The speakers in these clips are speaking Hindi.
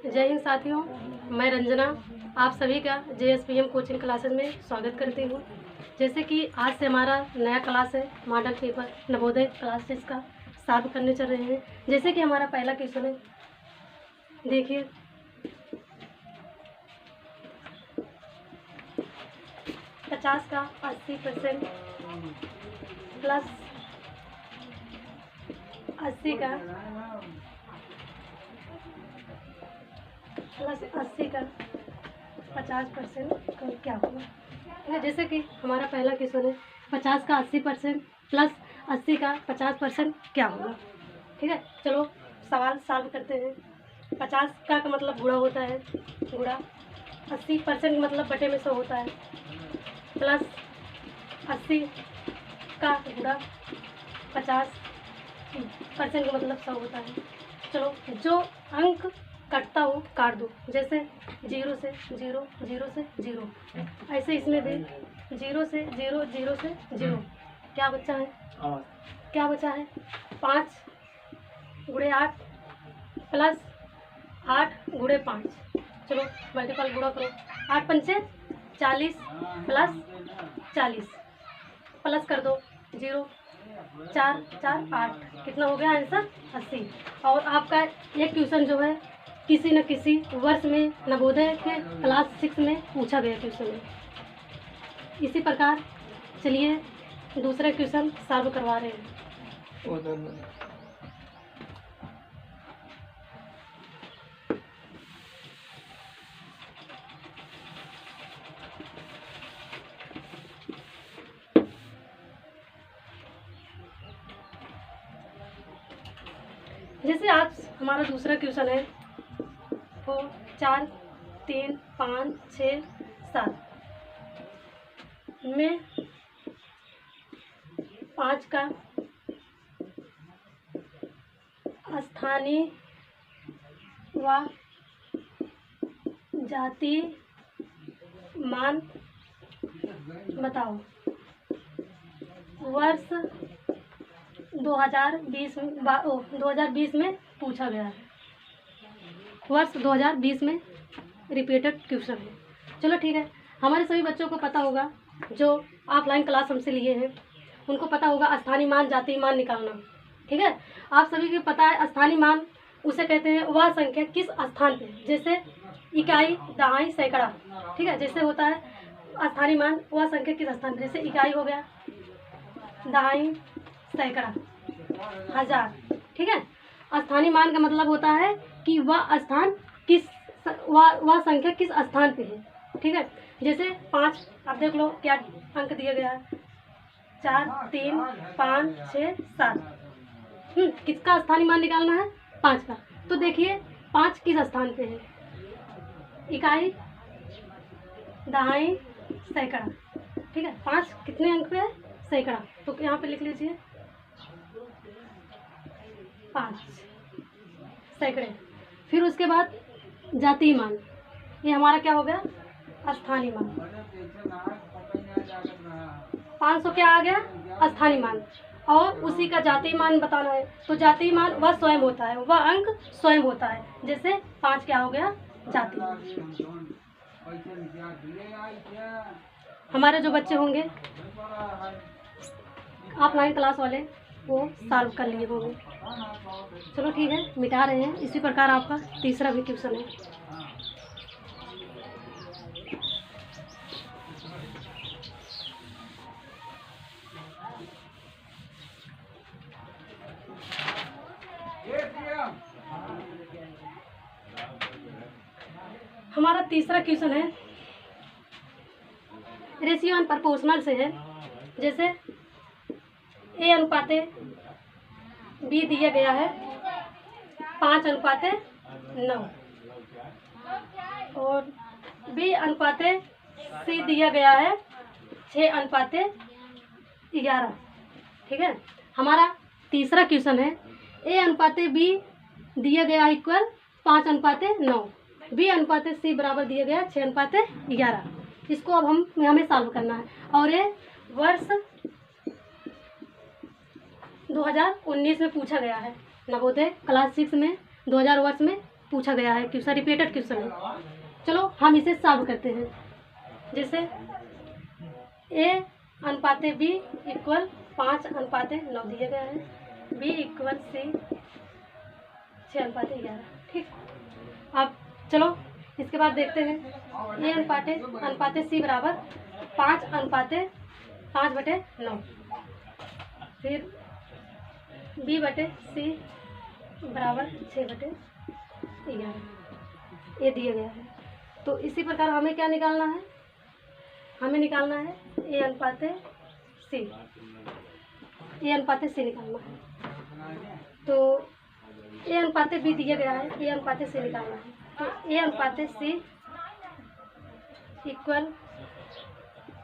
जय हिंद साथियों, मैं रंजना आप सभी का JSPM कोचिंग क्लासेस में स्वागत करती हूँ। जैसे कि आज से हमारा नया क्लास है मॉडल पेपर नवोदय क्लास 6 का सॉल्व करने चल रहे हैं। जैसे कि हमारा पहला क्वेश्चन है, देखिए 50 का 80% प्लस 80 का प्लस 80 का 50% का क्या होगा। ठीक है, जैसे कि हमारा पहला क्वेश्चन है 50 का 80% प्लस 80 का 50% क्या होगा। ठीक है, चलो सवाल सॉल्व करते हैं। 50 का मतलब गुणा होता है, गुणा 80% मतलब बटे में 100 होता है, प्लस 80 का गुणा 50% का मतलब 100 होता है। चलो जो अंक कटता हो काट दो, जैसे 0 से 0, 0 से 0, ऐसे इसमें भी 0 से 0, 0 से 0, क्या बचा है, क्या बचा है 5 गुणे 8 प्लस 8 गुणे 5। चलो मल्टीपल गुणा करो, 8 पंचे 40 प्लस 40 प्लस कर दो 0, 4 4 8, कितना हो गया आंसर 80। और आपका एक क्वेश्चन जो है किसी न किसी वर्ष में नवोदय के क्लास 6 में पूछा गया क्वेश्चन है। इसी प्रकार चलिए दूसरा क्वेश्चन सॉल्व करवा रहे हैं। जैसे आज हमारा दूसरा क्वेश्चन है 4 3 5 6 7 में 5 का स्थानीय व जातीय मान बताओ। वर्ष 2020 में पूछा गया है, वर्ष 2020 में रिपीटेड क्वेश्चन है। चलो ठीक है, हमारे सभी बच्चों को पता होगा जो ऑफलाइन क्लास हमसे लिए हैं, उनको पता होगा स्थानीय मान जातीय मान निकालना। ठीक है, आप सभी को पता है स्थानीय मान उसे कहते हैं वह संख्या किस स्थान पे, जैसे इकाई दहाई सैकड़ा। ठीक है, जैसे होता है स्थानीय मान वह संख्या किस स्थान पे, जैसे इकाई हो गया, दहाई सैकड़ा, हजार। ठीक है, स्थानीय मान का मतलब होता है कि वह स्थान किस वह संख्या किस स्थान पे है। ठीक है, जैसे 5, आप देख लो क्या अंक दिया गया है, 4 3 5 6 7। किसका स्थानीय मान निकालना है, 5 का। तो देखिए 5 किस स्थान पे है, इकाई दहाई सैकड़ा। ठीक है, 5 कितने अंक पे है, सैकड़ा, तो यहाँ पे लिख लीजिए 5 सैकड़े। फिर उसके बाद जातीय मान, ये हमारा क्या हो गया, स्थानीय मान। 500 क्या आ गया, स्थानीय मान, और उसी का जातीय मान बताना है। तो जातीय मान वह स्वयं होता है, वह अंक स्वयं होता है। जैसे 5 क्या हो गया, जातीय मान। हमारे जो बच्चे होंगे ऑफलाइन क्लास वाले वो सॉल्व कर लिए होंगे। चलो ठीक है, मिटा रहे हैं। इसी प्रकार आपका तीसरा भी क्वेश्चन है। हमारा तीसरा क्वेश्चन है रेशियो एंड प्रोपोर्शनल से है। जैसे A अनुपाते B दिया गया है 5 अनुपाते 9, और B अनुपाते C दिया गया है 6 अनुपाते 11। ठीक है, हमारा तीसरा क्वेश्चन है A अनुपाते B दिया गया इक्वल 5 अनुपाते 9, B अनुपाते C बराबर दिया गया 6 अनुपाते 11। इसको अब हमें सॉल्व करना है, और ये वर्ष 2019 में पूछा गया है। नवोदय क्लास 6 में 2000 वर्ष में पूछा गया है क्वेश्चन, रिपीटेड क्वेश्चन है। चलो हम इसे सॉल्व करते हैं। जैसे ए अनुपाते बी इक्वल 5:9 दिया गया है, बी इक्वल सी 6:11। ठीक, अब चलो इसके बाद देखते हैं ए अनुपाते सी बराबर 5:5/9, फिर बी बटे सी बराबर 6/11 ये दिया गया है। तो इसी प्रकार हमें क्या निकालना है, हमें निकालना है ए अनुपाते सी निकालना है। तो ए अनुपाते बी दिया गया है, ए अनुपाते सी निकालना है। तो ए अनुपाते सी इक्वल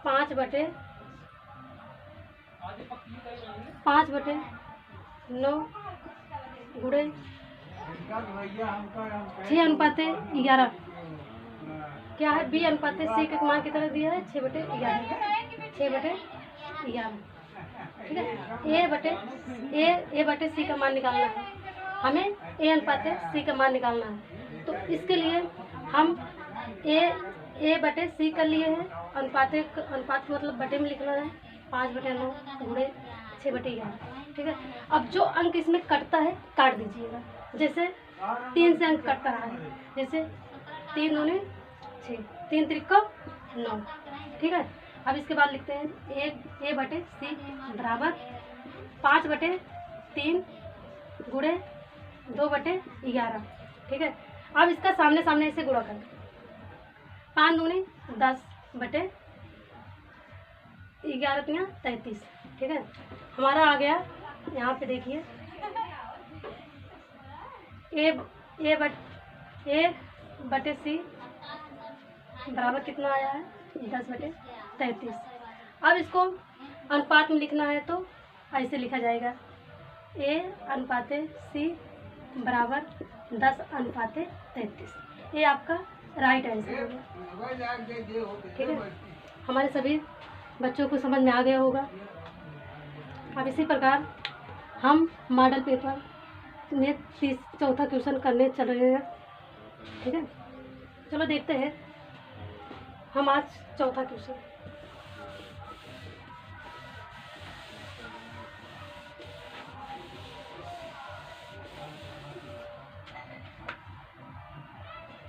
5/9 गुणे 6:11 क्या है, बी अनुपाते सी का मान कितना दिया है 6/11। ठीक है, ए बटे सी का मान निकालना है, हमें ए अनुपाते सी का मान निकालना है। तो इसके लिए हम ए बटे सी कर लिए हैं, अनुपात मतलब बटे में लिखना है 5/9 गुणे 6/11। ठीक है, अब जो अंक इसमें कटता है काट दीजिएगा। जैसे 3 से अंक कट रहा है, जैसे 3 दूनी 6, 3 त्रिका 9। ठीक है, अब इसके बाद लिखते हैं ए बटे सी बराबर 5/3 गुणे 2/11। ठीक है, अब इसका सामने सामने ऐसे गुणा कर 5 दूनी 10 बटे 11 33। ठीक है, हमारा आ गया, यहाँ पे देखिए ए बटे सी बराबर कितना आया है 10/33। अब इसको अनुपात में लिखना है तो ऐसे लिखा जाएगा ए अनुपाते सी बराबर 10:33। ये आपका राइट आंसर होगा। ठीक है, हमारे सभी बच्चों को समझ में आ गया होगा। अब इसी प्रकार हम मॉडल पेपर में 4था क्वेश्चन करने चल रहे हैं। ठीक है, चलो देखते हैं हम आज 4था क्वेश्चन।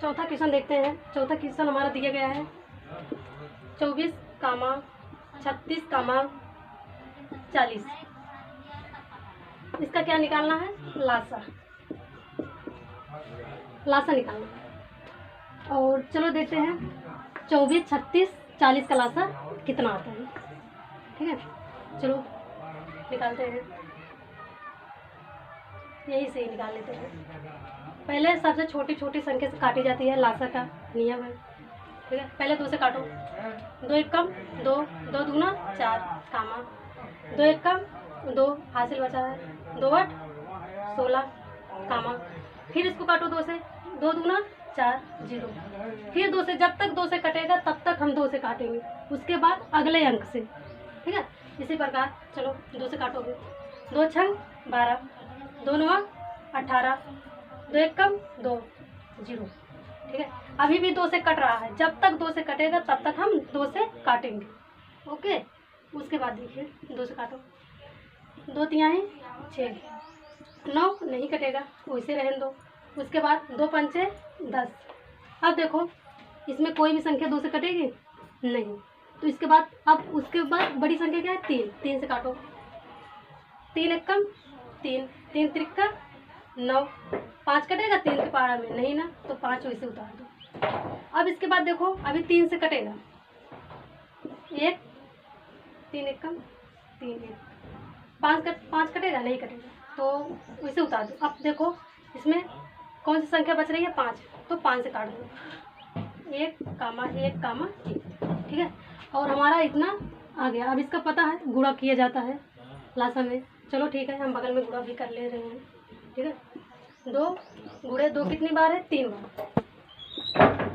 चौथा क्वेश्चन देखते हैं। चौथा क्वेश्चन हमारा दिया गया है 24, 36, 40। इसका क्या निकालना है, लासा निकालना है। और चलो देखते हैं 24, 36, 40 का लासा कितना आता है। ठीक है, चलो निकालते हैं, यही से ही निकाल लेते हैं। पहले सबसे छोटी छोटी संख्या से काटी जाती है, लासा का नियम है। ठीक है, पहले 2 से काटो, 2 एक कम 2, 2 दूना 4, 2 एक कम 2 हासिल बचा है, 2 8 16, फिर इसको काटो 2 से, 2 दूना 4 0, फिर 2 से, जब तक 2 से कटेगा तब तक हम 2 से काटेंगे, उसके बाद अगले अंक से। ठीक है, इसी प्रकार चलो 2 से काटोगे, 2 छंग 12, 2 9 18, 2 एक कम 2 0। ठीक है, अभी भी 2 से कट रहा है, जब तक 2 से कटेगा तब तक हम 2 से काटेंगे। ओके, उसके बाद देखिए 2 से काटो, 2 तिहाई 6, 9 नहीं कटेगा, वैसे रहने दो। उसके बाद 2 पंचे 10। अब देखो इसमें कोई भी संख्या 2 से कटेगी नहीं, तो इसके बाद अब उसके बाद बड़ी संख्या क्या है 3, 3 से काटो, 3 एक कम 3, 3 त्रिका 9, 5 कटेगा 3 के पहाड़ा में नहीं ना, तो 5 वैसे उतार दो। अब इसके बाद देखो अभी 3 से कटेगा 1, 3 एक कम 3 1, 5 कटेगा नहीं कटेगा, तो वैसे उतार दो। अब देखो इसमें कौन सी संख्या बच रही है 5, तो 5 से काट दो, 1, 1, 1। ठीक है, और हमारा इतना आ गया। अब इसका पता है गुणा किया जाता है लासा में। चलो ठीक है, हम बगल में गुणा भी कर ले रहे हैं। ठीक है, 2 गुणे 2 कितनी बार है 3 बार,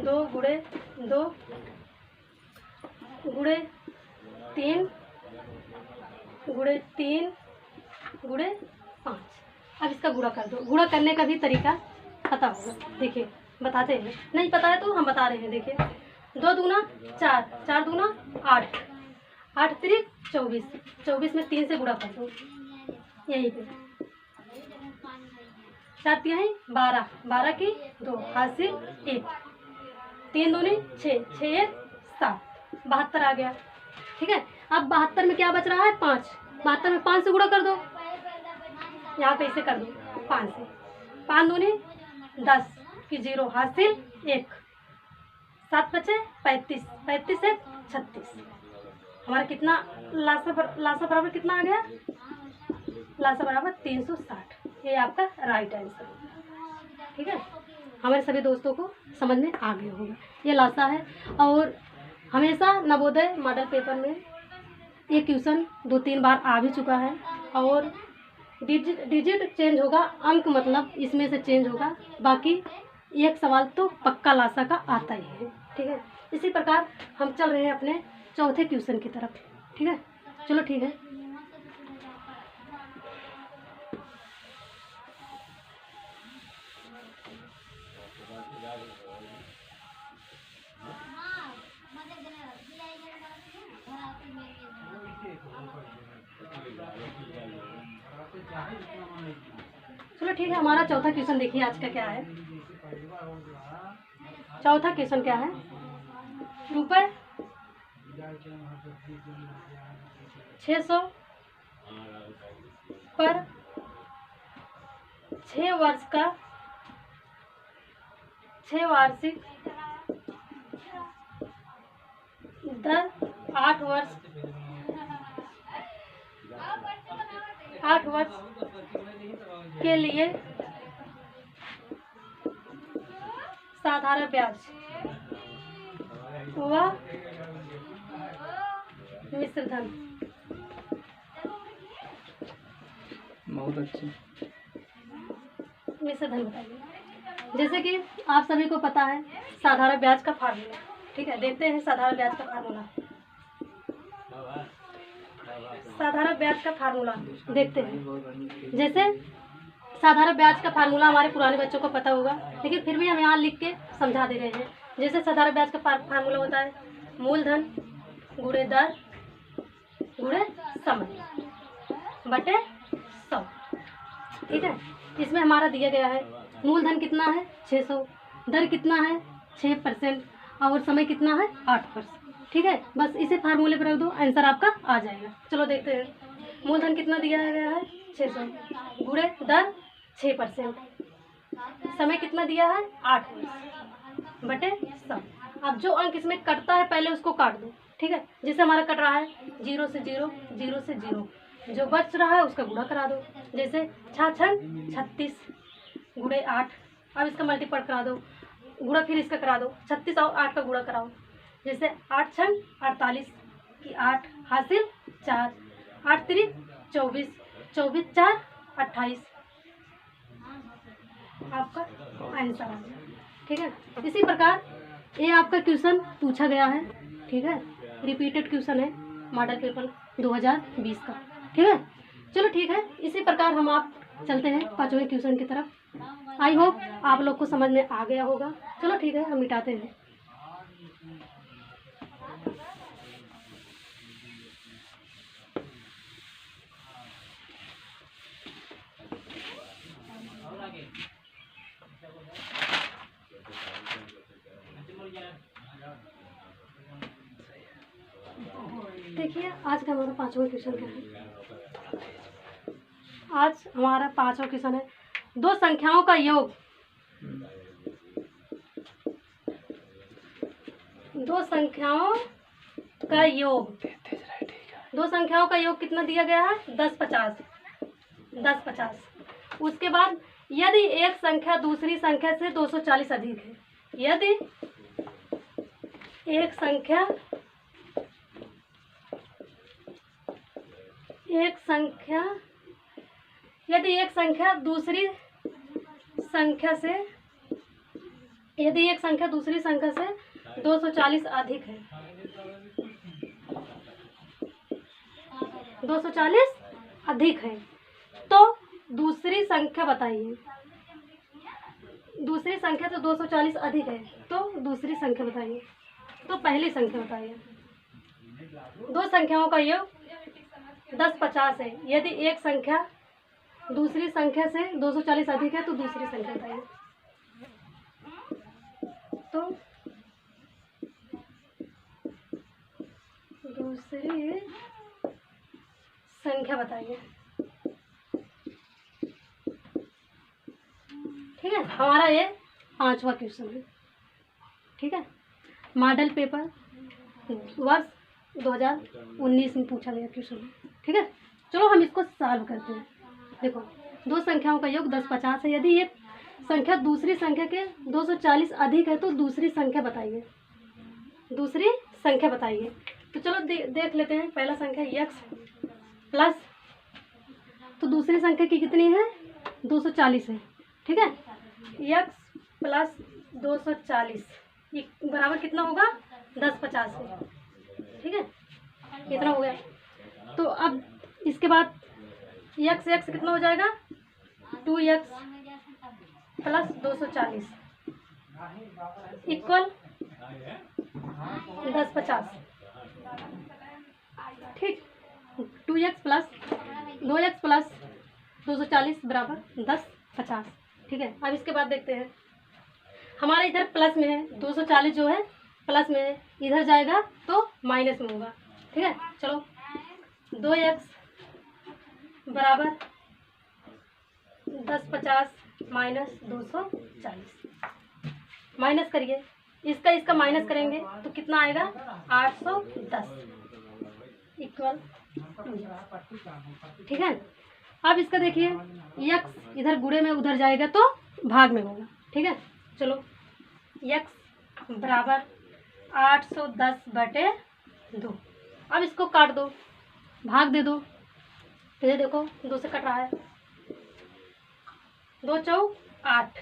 2 गुणे 2 गुणे 3 गुणे 3 गुणे 5। अब इसका गुणा कर दो। गुणा करने का भी तरीका पता होगा। देखिए बताते हैं, नहीं पता है तो हम बता रहे हैं। देखिए 2 दूना 4, 4 दूना 8, 8 तिरिक 24, 24 में 3 से गुणा कर दो यहीं पे। 4 तिहाई 12, 12 की 2, हासिल 1, 3 दूनी 6, 6 1 7, 72 आ गया। ठीक है, अब 72 में क्या बच रहा है 5, 72 में 5 से गुणा कर दो, यहाँ पे इसे कर दो 5 से, 5 दूनी 10 की 0, हासिल 1, 7 बचे 35, 35 से 36। हमारा कितना लासा बराबर कितना आ गया, लासा बराबर 360। ये आपका राइट आंसर। ठीक है, हमारे सभी दोस्तों को समझ में आ गया होगा। ये लासा है और हमेशा नवोदय मॉडल पेपर में ये क्वेश्चन 2-3 बार आ भी चुका है। और डिजिट चेंज होगा, अंक मतलब इसमें से चेंज होगा, बाकी एक सवाल तो पक्का लासा का आता ही है। ठीक है, इसी प्रकार हम चल रहे हैं अपने चौथे क्वेश्चन की तरफ। ठीक है, चलो ठीक है। चलो ठीक है, हमारा चौथा क्वेश्चन देखिए आज का क्या है। चौथा क्वेश्चन क्या है, रुपये 600 पर 6 वर्ष का 6 वार्षिक दर 8 वर्ष के लिए साधारण ब्याज व मिश्र धन। बहुत अच्छी। मिश्र धन बताइए। जैसे कि आप सभी को पता है साधारण ब्याज का फार्मूला। ठीक है, देखते हैं साधारण ब्याज का फार्मूला। साधारण ब्याज का फार्मूला देखते हैं। जैसे साधारण ब्याज का फार्मूला हमारे पुराने बच्चों को पता होगा, लेकिन फिर भी हम यहाँ लिख के समझा दे रहे हैं। जैसे साधारण ब्याज का फार्मूला होता है मूलधन गुणे दर गुणे समय बटे 100। ठीक है, इसमें हमारा दिया गया है मूलधन कितना है 600, दर कितना है 6% और समय कितना है 8%। ठीक है, बस इसे फार्मूले पर रख दो, आंसर आपका आ जाएगा। चलो देखते हैं, मूलधन कितना दिया गया है 600, गुणे दर 6%, समय कितना दिया है 8 वर्ष बटे 100। अब जो अंक इसमें कटता है पहले उसको काट दो। ठीक है, जैसे हमारा कट रहा है 0 से 0, 0 से 0, जो बच रहा है उसका गुणा करा दो। जैसे 6 छंग 36 गुणे 8, अब इसका मल्टीपल करा दो, गुणा फिर इसका करा दो, 36 और 8 का गुणा कराओ। जैसे 8 छंग 48 की 8, हासिल 4, 8 तिरिक 24, 24 4 28, आपका आंसर आ गया। ठीक है, इसी प्रकार ये आपका क्वेश्चन पूछा गया है। ठीक है, रिपीटेड क्वेश्चन है मॉडल पेपर 2020 का। ठीक है, चलो ठीक है, इसी प्रकार हम आप चलते हैं 5वें क्वेश्चन की तरफ। आई होप आप लोग को समझ में आ गया होगा। चलो ठीक है, हम मिटाते हैं। देखिए आज का हमारा 5वां क्वेश्चन क्या है। आज हमारा 5वां क्वेश्चन है दो संख्याओं का योग। दो संख्याओं का योग, दो संख्याओं का योग कितना दिया गया है 10 50, 10 50। उसके बाद यदि एक संख्या दूसरी संख्या से 240 अधिक है, यदि एक संख्या यदि एक संख्या दूसरी संख्या से, यदि एक संख्या दूसरी संख्या से 240 अधिक है, 240 अधिक है, तो दूसरी संख्या बताइए। दूसरी संख्या तो 240 अधिक है, तो दूसरी संख्या बताइए। तो पहली संख्या बताइए। दो संख्याओं का योग 10-50 है। यदि एक संख्या दूसरी संख्या से 240 अधिक है तो दूसरी संख्या बताइए। तो दूसरी संख्या बताइए। ठीक है, हमारा ये 5वां क्वेश्चन है। ठीक है, मॉडल पेपर वर्ष 2019 में पूछा गया क्वेश्चन है। ठीक है, चलो हम इसको सॉल्व करते हैं। देखो, दो संख्याओं का योग 10-50 है। यदि एक संख्या दूसरी संख्या के 240 अधिक है तो दूसरी संख्या बताइए। दूसरी संख्या बताइए। तो चलो देख लेते हैं। पहला संख्या x प्लस, तो दूसरी संख्या की कितनी है? 240 है। ठीक है, x प्लस 240 बराबर कितना होगा? 10-50 है। ठीक है, कितना हो गया? तो अब इसके बाद x कितना हो जाएगा? 2x plus 240 equal 10-50। ठीक, 2x प्लस 2x प्लस 240 बराबर 10-50। ठीक है, अब इसके बाद देखते हैं। हमारा इधर प्लस में है, 240 जो है प्लस में है, इधर जाएगा तो माइनस में होगा। ठीक है, चलो 2x बराबर 10-50 माइनस 240, माइनस करिए। इसका माइनस करेंगे तो कितना आएगा? 810 इक्वल। ठीक है, अब इसका देखिए, x इधर गुणे में उधर जाएगा तो भाग में होगा। ठीक है, चलो x बराबर 810/2। अब इसको काट दो, भाग दे दो। तो ये देखो 2 से कट रहा है। 2 चौक 8,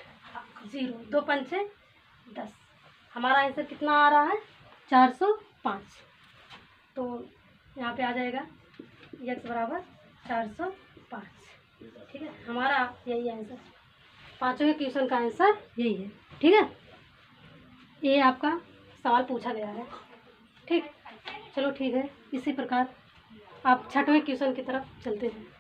0, 2 पंचे 10। हमारा आंसर कितना आ रहा है? 405। तो यहाँ पे आ जाएगा x बराबर 405। ठीक है, हमारा यही आंसर, पाँचवें क्वेश्चन का आंसर यही है। ठीक है, ये आपका सवाल पूछा गया है। ठीक, चलो ठीक है, इसी प्रकार आप छठवें क्वेश्चन की तरफ चलते हैं।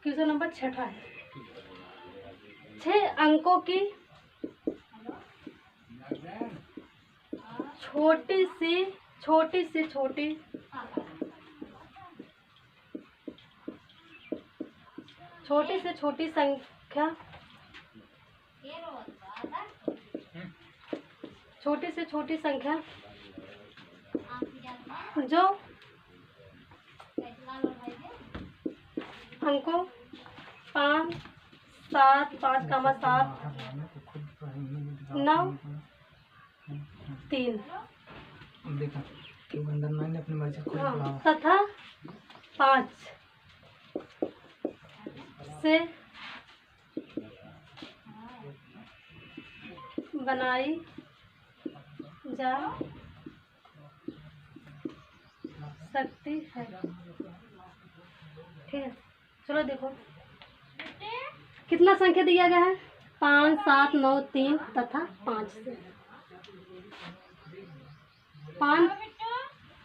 क्वेश्चन नंबर 6 है। 6 अंकों की छोटी से छोटी संख्या, छोटी से छोटी संख्या जो अंकों 5, 7, 5,7, 9, 3 तथा 5 से बनाई जा सकती है। ठीक है, चलो देखो कितना संख्या दिया गया है? 5, 7, 9, 3 तथा 5 से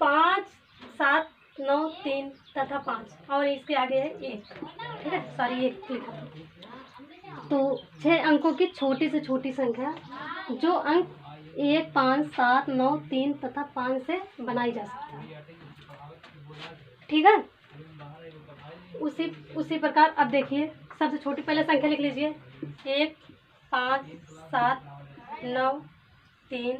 5, 7, 9, 3 तथा 5 और इसके आगे है 1। ठीक है, सॉरी 1 लिखा था। तो 6 अंकों की छोटी से छोटी संख्या जो अंक 1, 5, 7, 9, 3 तथा 5 से बनाई जा सकती है। ठीक है, उसी प्रकार अब देखिए, सबसे छोटी पहले संख्या लिख लीजिए। 1, 5, 7, 9, 3।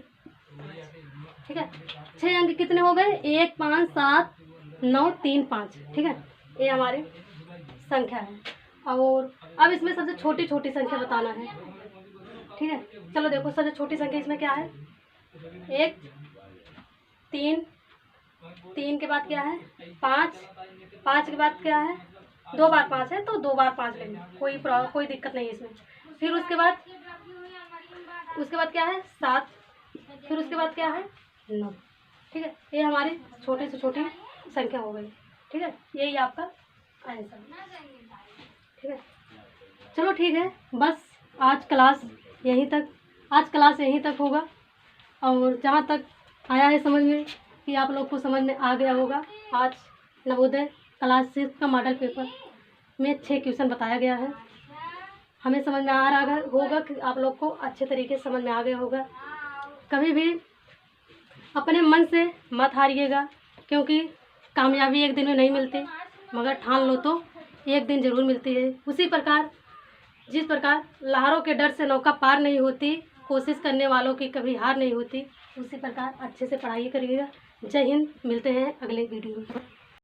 ठीक है, 6 अंक कितने हो गए? 1, 5, 7, 9, 3, 5। ठीक है, ये हमारी संख्या है। और अब इसमें सबसे छोटी छोटी संख्या बताना है। ठीक है। चलो देखो, सबसे छोटी संख्या इसमें क्या है? 1, 3, 3 के बाद क्या है? 5, 5 के बाद क्या है? 2 बार 5 है तो 2 बार 5 लेंगे, कोई दिक्कत नहीं है इसमें। फिर उसके बाद क्या है? 7, फिर उसके बाद क्या है? 9। ठीक है, ये हमारी छोटी से छोटी संख्या हो गई। ठीक है, यही आपका आंसर। ठीक है, चलो ठीक है, बस आज क्लास यहीं तक होगा। और जहाँ तक आया है समझ में कि आप लोग को समझ में आ गया होगा, आज नवोदय क्लास 6 का मॉडल पेपर में 6 क्वेश्चन बताया गया है। हमें समझ में आ रहा होगा कि आप लोग को अच्छे तरीके से समझ में आ गया होगा। कभी भी अपने मन से मत हारिएगा, क्योंकि कामयाबी एक दिन में नहीं मिलती, मगर ठान लो तो एक दिन ज़रूर मिलती है। उसी प्रकार जिस प्रकार लहरों के डर से नौका पार नहीं होती, कोशिश करने वालों की कभी हार नहीं होती, उसी प्रकार अच्छे से पढ़ाई करिएगा। जय हिंद, मिलते हैं अगले वीडियो में।